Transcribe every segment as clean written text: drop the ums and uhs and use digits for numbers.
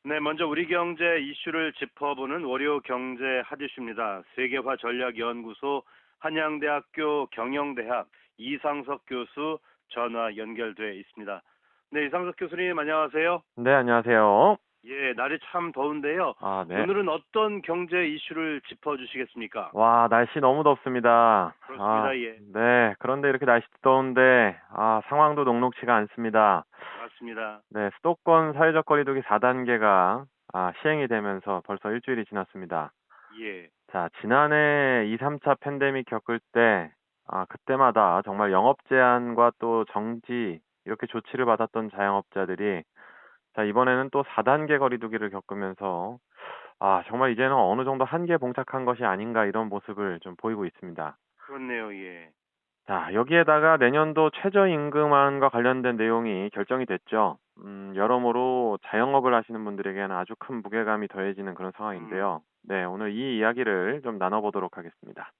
네, 먼저 우리 경제 이슈를 짚어보는 월요 경제 핫이슈입니다. 세계화전략연구소 한양대학교 경영대학 이상석 교수 전화 연결돼 있습니다. 네, 이상석 교수님 안녕하세요. 네, 안녕하세요. 예, 날이 참 더운데요. 아, 네. 오늘은 어떤 경제 이슈를 짚어주시겠습니까? 와, 날씨 너무 덥습니다. 그렇습니다. 예, 네. 그런데 이렇게 날씨 더운데, 상황도 녹록치가 않습니다. 맞습니다. 네, 수도권 사회적 거리두기 4단계가 시행이 되면서 벌써 일주일이 지났습니다. 예, 자, 지난해 2, 3차 팬데믹 겪을 때, 그때마다 정말 영업 제한과 또 정지, 이렇게 조치를 받았던 자영업자들이, 자, 이번에는 또 4단계 거리두기를 겪으면서 정말 이제는 어느 정도 한계에 봉착한 것이 아닌가 이런 모습을 좀 보이고 있습니다. 그렇네요. 예, 자, 여기에다가 내년도 최저임금안과 관련된 내용이 결정이 됐죠. 여러모로 자영업을 하시는 분들에게는 아주 큰 무게감이 더해지는 그런 음, 상황인데요. 네, 오늘 이 이야기를 좀 나눠보도록 하겠습니다.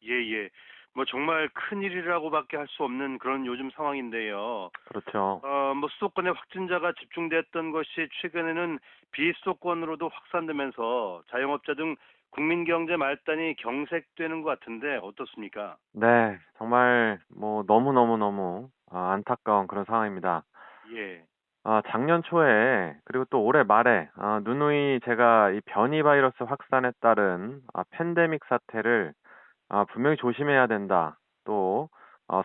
예, 예. 뭐 정말 큰일이라고밖에 할 수 없는 그런 요즘 상황인데요. 그렇죠. 뭐 수도권에 확진자가 집중됐던 것이 최근에는 비수도권으로도 확산되면서 자영업자 등 국민 경제 말단이 경색되는 것 같은데 어떻습니까? 네, 정말 뭐 너무너무너무 안타까운 그런 상황입니다. 예, 작년 초에 그리고 또 올해 말에 누누이 제가 이 변이 바이러스 확산에 따른 팬데믹 사태를 분명히 조심해야 된다. 또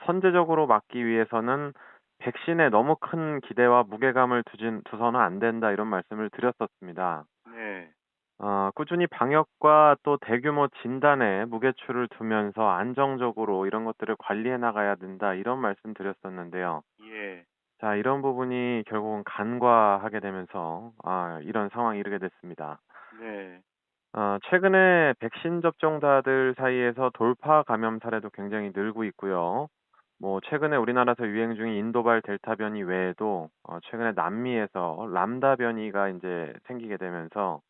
선제적으로 막기 위해서는 백신에 너무 큰 기대와 무게감을 두서는 안 된다. 이런 말씀을 드렸었습니다. 네, 꾸준히 방역과 또 대규모 진단에 무게추를 두면서 안정적으로 이런 것들을 관리해 나가야 된다. 이런 말씀 드렸었는데요. 예, 자, 이런 부분이 결국은 간과하게 되면서 이런 상황이 이르게 됐습니다. 네, 최근에 백신 접종자들 사이에서 돌파 감염 사례도 굉장히 늘고 있고요. 뭐 최근에 우리나라에서 유행 중인 인도발 델타 변이 외에도 최근에 남미에서 람다 변이가 이제 생기게 되면서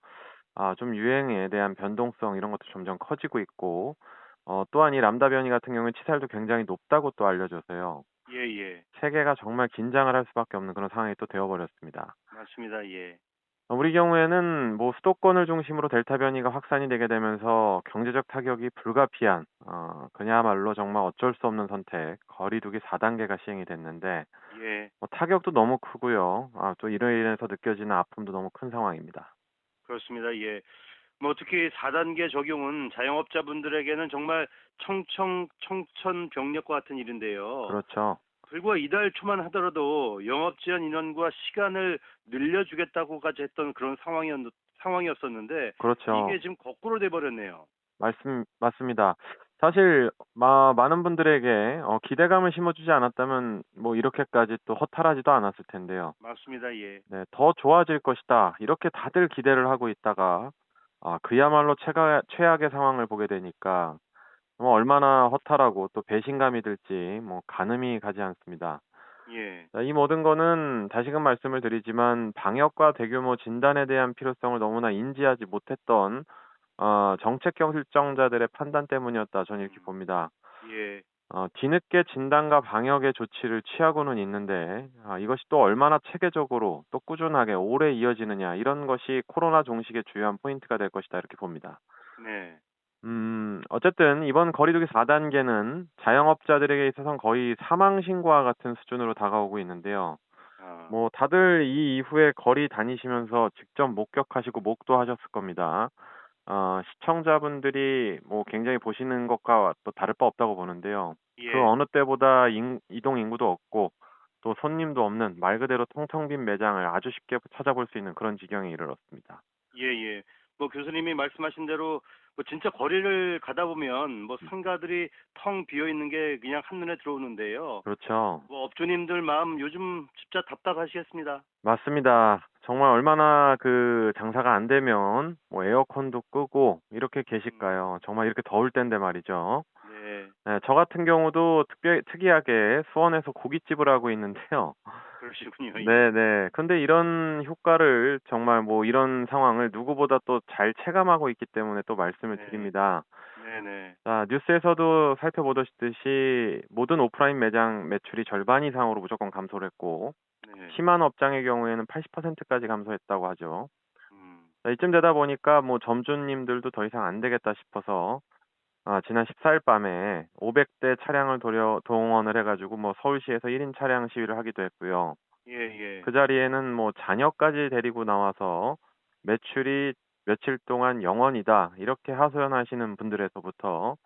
좀 유행에 대한 변동성 이런 것도 점점 커지고 있고 또한 이 람다 변이 같은 경우는 치살도 굉장히 높다고 또 알려져서요. 예, 예, 세계가 정말 긴장을 할 수밖에 없는 그런 상황이 또 되어버렸습니다. 맞습니다. 예, 우리 경우에는 뭐 수도권을 중심으로 델타 변이가 확산이 되게 되면서 경제적 타격이 불가피한 그야말로 정말 어쩔 수 없는 선택, 거리두기 4단계가 시행이 됐는데 예, 뭐 타격도 너무 크고요. 또 이로 인해서 느껴지는 아픔도 너무 큰 상황입니다. 그렇습니다. 예. 뭐 특히 4단계 적용은 자영업자분들에게는 정말 청천벽력과 같은 일인데요. 그렇죠. 불과 이달 초만 하더라도 영업 제한 인원과 시간을 늘려주겠다고까지 했던 그런 상황이었었는데 그렇죠. 이게 지금 거꾸로 돼 버렸네요. 맞습니다. 사실 많은 분들에게 기대감을 심어주지 않았다면 뭐 이렇게까지 또 허탈하지도 않았을 텐데요. 맞습니다. 예. 네, 더 좋아질 것이다. 이렇게 다들 기대를 하고 있다가 그야말로 최악의 상황을 보게 되니까 얼마나 허탈하고 또 배신감이 들지 뭐 가늠이 가지 않습니다. 예. 자, 이 모든 거는 다시금 말씀을 드리지만 방역과 대규모 진단에 대한 필요성을 너무나 인지하지 못했던 정책 결정자들의 판단 때문이었다. 저는 이렇게 음. 봅니다. 예. 뒤늦게 진단과 방역의 조치를 취하고는 있는데 이것이 또 얼마나 체계적으로 또 꾸준하게 오래 이어지느냐 이런 것이 코로나 종식의 주요한 포인트가 될 것이다 이렇게 봅니다. 네. 어쨌든 이번 거리두기 4단계는 자영업자들에게 있어서는 거의 사망 신고와 같은 수준으로 다가오고 있는데요. 아. 뭐 다들 이 이후에 거리 다니시면서 직접 목격하시고 목도하셨을 겁니다. 시청자분들이 뭐 굉장히 보시는 것과 또 다를 바 없다고 보는데요. 그 예. 어느 때보다 이동 인구도 없고 또 손님도 없는 말 그대로 텅텅 빈 매장을 아주 쉽게 찾아볼 수 있는 그런 지경에 이르렀습니다. 예예. 뭐 교수님이 말씀하신 대로 뭐 진짜 거리를 가다 보면 뭐 상가들이 텅 비어 있는 게 그냥 한눈에 들어오는데요. 그렇죠. 뭐 업주님들 마음 요즘 진짜 답답하시겠습니다. 맞습니다. 정말 얼마나 그 장사가 안 되면 뭐 에어컨도 끄고 이렇게 음. 계실까요? 정말 이렇게 더울 때인데 말이죠. 네. 네, 저 같은 경우도 특이하게 수원에서 고깃집을 하고 있는데요. 그러시군요. 예. 네네. 근데 이런 효과를 정말 뭐 이런 상황을 누구보다 또 잘 체감하고 있기 때문에 또 말씀을 네. 드립니다. 네네. 자, 뉴스에서도 살펴보셨듯이 모든 오프라인 매장 매출이 절반 이상으로 무조건 감소를 했고, 네. 심한 업장의 경우에는 80%까지 감소했다고 하죠. 자, 이쯤 되다 보니까 뭐 점주님들도 더 이상 안 되겠다 싶어서 지난 14일 밤에 500대 차량을 동원을 해가지고 뭐 서울시에서 1인 차량 시위를 하기도 했고요. 예, 예. 그 자리에는 뭐 자녀까지 데리고 나와서 매출이 며칠 동안 0원이다 이렇게 하소연하시는 분들에서부터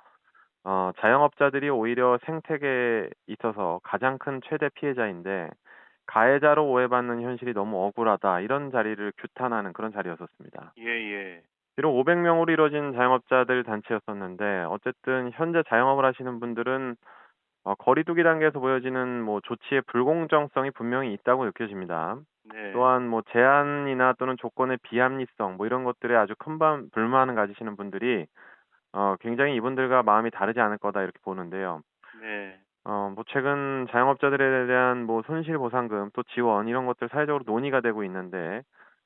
자영업자들이 오히려 생태계에 있어서 가장 큰 최대 피해자인데 가해자로 오해받는 현실이 너무 억울하다 이런 자리를 규탄하는 그런 자리였었습니다. 예, 예. 비록 500명으로 이루어진 자영업자들 단체였었는데 어쨌든 현재 자영업을 하시는 분들은 거리두기 단계에서 보여지는 뭐 조치의 불공정성이 분명히 있다고 느껴집니다. 네. 또한 뭐 제한이나 또는 조건의 비합리성 뭐 이런 것들에 아주 큰 불만을 가지시는 분들이 굉장히 이분들과 마음이 다르지 않을 거다 이렇게 보는데요. 네. 뭐 최근 자영업자들에 대한 뭐 손실보상금 또 지원 이런 것들 사회적으로 논의가 되고 있는데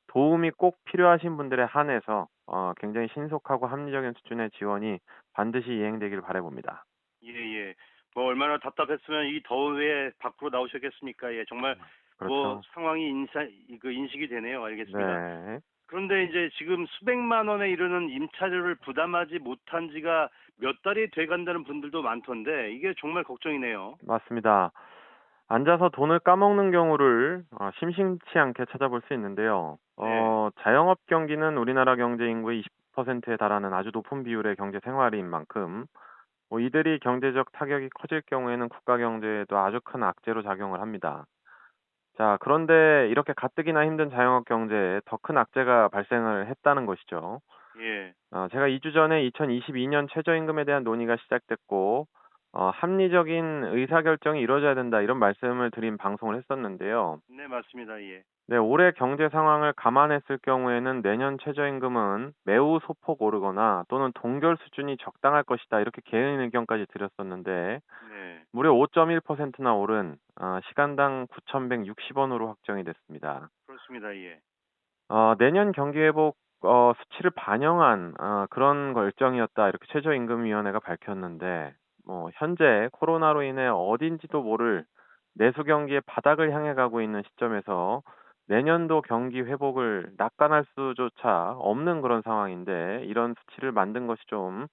도움이 꼭 필요하신 분들에 한해서 굉장히 신속하고 합리적인 수준의 지원이 반드시 이행되길 바라봅니다. 예, 예. 뭐 얼마나 답답했으면 이 더위에 밖으로 나오셨겠습니까? 예, 정말 뭐 그렇죠. 상황이 인식이 되네요. 알겠습니다. 네. 그런데 이제 지금 수백만 원에 이르는 임차료를 부담하지 못한 지가 몇 달이 돼 간다는 분들도 많던데 이게 정말 걱정이네요. 맞습니다. 앉아서 돈을 까먹는 경우를 심심치 않게 찾아볼 수 있는데요. 네. 자영업 경기는 우리나라 경제 인구의 20%에 달하는 아주 높은 비율의 경제 생활인 만큼 뭐 이들이 경제적 타격이 커질 경우에는 국가 경제에도 아주 큰 악재로 작용을 합니다. 자, 그런데 이렇게 가뜩이나 힘든 자영업 경제에 더 큰 악재가 발생을 했다는 것이죠. 예. 제가 2주 전에 2022년 최저임금에 대한 논의가 시작됐고, 합리적인 의사결정이 이루어져야 된다, 이런 말씀을 드린 방송을 했었는데요. 네, 맞습니다. 예. 네, 올해 경제 상황을 감안했을 경우에는 내년 최저임금은 매우 소폭 오르거나 또는 동결 수준이 적당할 것이다, 이렇게 개인 의견까지 드렸었는데, 네. 무려 5.1%나 오른 시간당 9,160원으로 확정이 됐습니다. 그렇습니다. 예. 내년 경기 회복 수치를 반영한 그런 결정이었다 이렇게 최저임금위원회가 밝혔는데 뭐 현재 코로나로 인해 어딘지도 모를 내수 경기의 바닥을 향해 가고 있는 시점에서 내년도 경기 회복을 낙관할 수조차 없는 그런 상황인데 이런 수치를 만든 것이 좀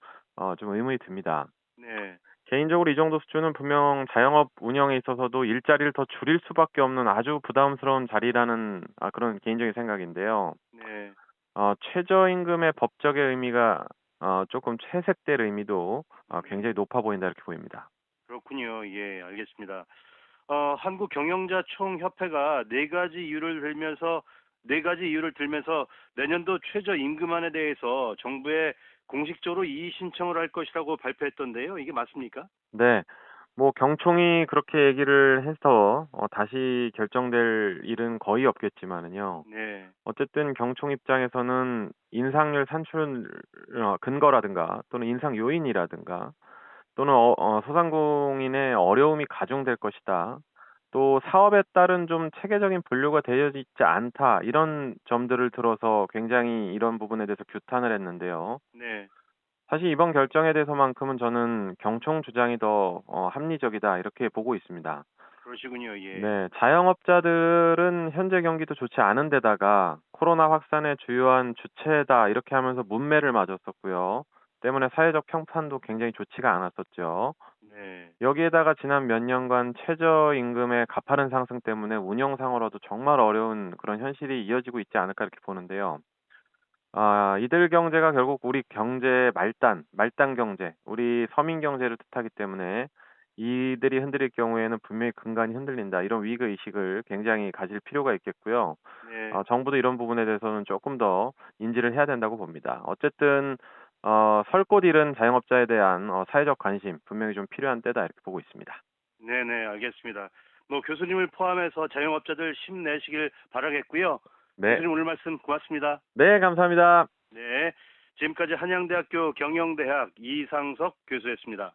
의문이 듭니다. 네. 개인적으로 이 정도 수준은 분명 자영업 운영에 있어서도 일자리를 더 줄일 수밖에 없는 아주 부담스러운 자리라는 그런 개인적인 생각인데요. 네. 최저임금의 법적의 의미가 조금 채색될 의미도 굉장히 음. 높아 보인다 이렇게 보입니다. 그렇군요. 예, 알겠습니다. 한국경영자총협회가 네 가지 이유를 들면서 내년도 최저임금안에 대해서 정부에 공식적으로 이의 신청을 할 것이라고 발표했던데요. 이게 맞습니까? 네. 뭐 경총이 그렇게 얘기를 해서 다시 결정될 일은 거의 없겠지만은요. 네. 어쨌든 경총 입장에서는 인상률 산출 근거라든가 또는 인상 요인이라든가 또는 소상공인의 어려움이 가중될 것이다. 또 사업에 따른 좀 체계적인 분류가 되어 있지 않다. 이런 점들을 들어서 굉장히 이런 부분에 대해서 규탄을 했는데요. 네. 사실 이번 결정에 대해서만큼은 저는 경총 주장이 더 합리적이다. 이렇게 보고 있습니다. 그러시군요. 예. 네, 자영업자들은 현재 경기도 좋지 않은 데다가 코로나 확산의 주요한 주체다. 이렇게 하면서 문매를 맞았었고요. 때문에 사회적 평판도 굉장히 좋지가 않았었죠. 네. 여기에다가 지난 몇 년간 최저임금의 가파른 상승 때문에 운영상으로도 정말 어려운 그런 현실이 이어지고 있지 않을까 이렇게 보는데요. 이들 경제가 결국 우리 경제의 말단 경제, 우리 서민 경제를 뜻하기 때문에 이들이 흔들릴 경우에는 분명히 근간이 흔들린다. 이런 위기 의식을 굉장히 가질 필요가 있겠고요. 네. 정부도 이런 부분에 대해서는 조금 더 인지를 해야 된다고 봅니다. 어쨌든 설꽃 잃은 자영업자에 대한 사회적 관심 분명히 좀 필요한 때다 이렇게 보고 있습니다. 네네, 알겠습니다. 뭐 교수님을 포함해서 자영업자들 힘내시길 바라겠고요. 네, 교수님 오늘 말씀 고맙습니다. 네, 감사합니다. 네. 지금까지 한양대학교 경영대학 이상석 교수였습니다.